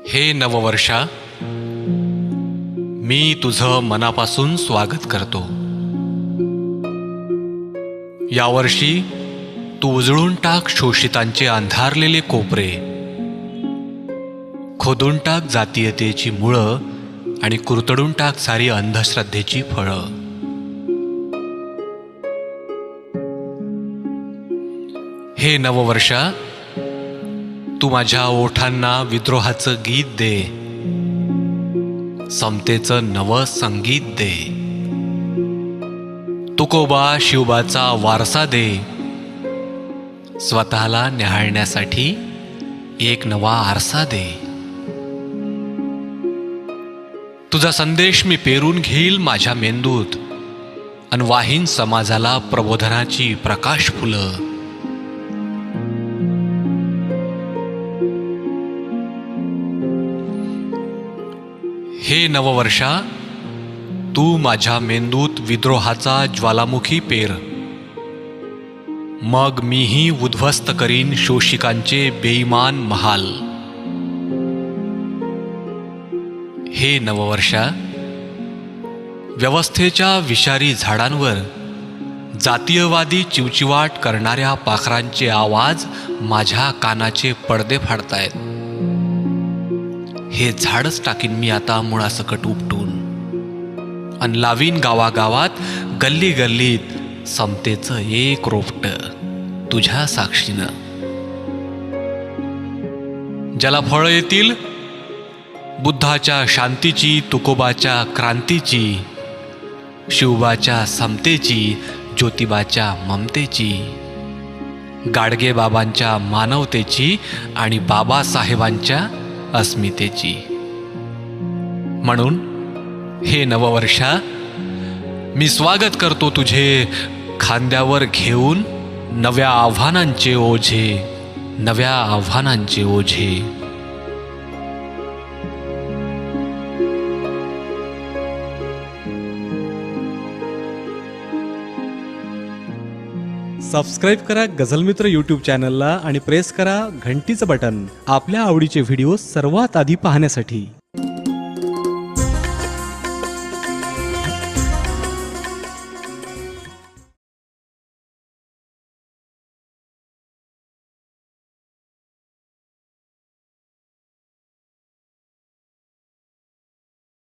हे नववर्षा, मी तुझं मनापासून स्वागत करतो। यावर्षी तू उजळून टाक शोषितांचे अंधारलेले कोपरे, खोदून टाक जातीयतेची मुळं आणि कुरतडून टाक सारी अंधश्रद्धेची फळं। हे नववर्षा, तू माझ्या ओठांना विद्रोहाचं गीत दे, समतेचं नवं संगीत दे। तुकोबा शिवबाचा वारसा दे, स्वतःला न्याहाळण्यासाठी एक नवा आरसा दे। तुझा संदेश मी पेरून घेईल माझ्या मेंदूत अन वाहीन समाजाला प्रबोधनाची प्रकाश फुलं। हे नववर्षा, तू माझ्या मेंदूत विद्रोहाचा ज्वालामुखी पेर, मग मीही उद्ध्वस्त करीन शोषिकांचे बेईमान महाल। हे नववर्षा, व्यवस्थेच्या विषारी झाडांवर जातीयवादी चिवचिवाट करणाऱ्या पाखरांचे आवाज माझ्या कानाचे पडदे फाडतायत। हे झाडच टाकीन मी आता मुळासकट उपटून अन लावीन गावागावात गल्ली गल्लीत समतेचं एक रोपट तुझ्या साक्षीनं। ज्याला फळं येतील बुद्धाच्या शांतीची, तुकोबाच्या क्रांतीची, शिवबाच्या समतेची, ज्योतिबाच्या ममतेची, गाडगे बाबांच्या मानवतेची आणि बाबासाहेबांच्या अस्मितेची। म्हणून हे नववर्षा, मी स्वागत करतो तुझे खांद्यावर घेऊन नव्या आव्हानांचे ओझे, नव्या आव्हानांचे ओझे। सबस्क्राईब करा गझल मित्र यूट्यूब चॅनलला आणि प्रेस करा घंटीचं बटन आपल्या आवडीचे व्हिडिओ सर्वात आधी पाहण्यासाठी।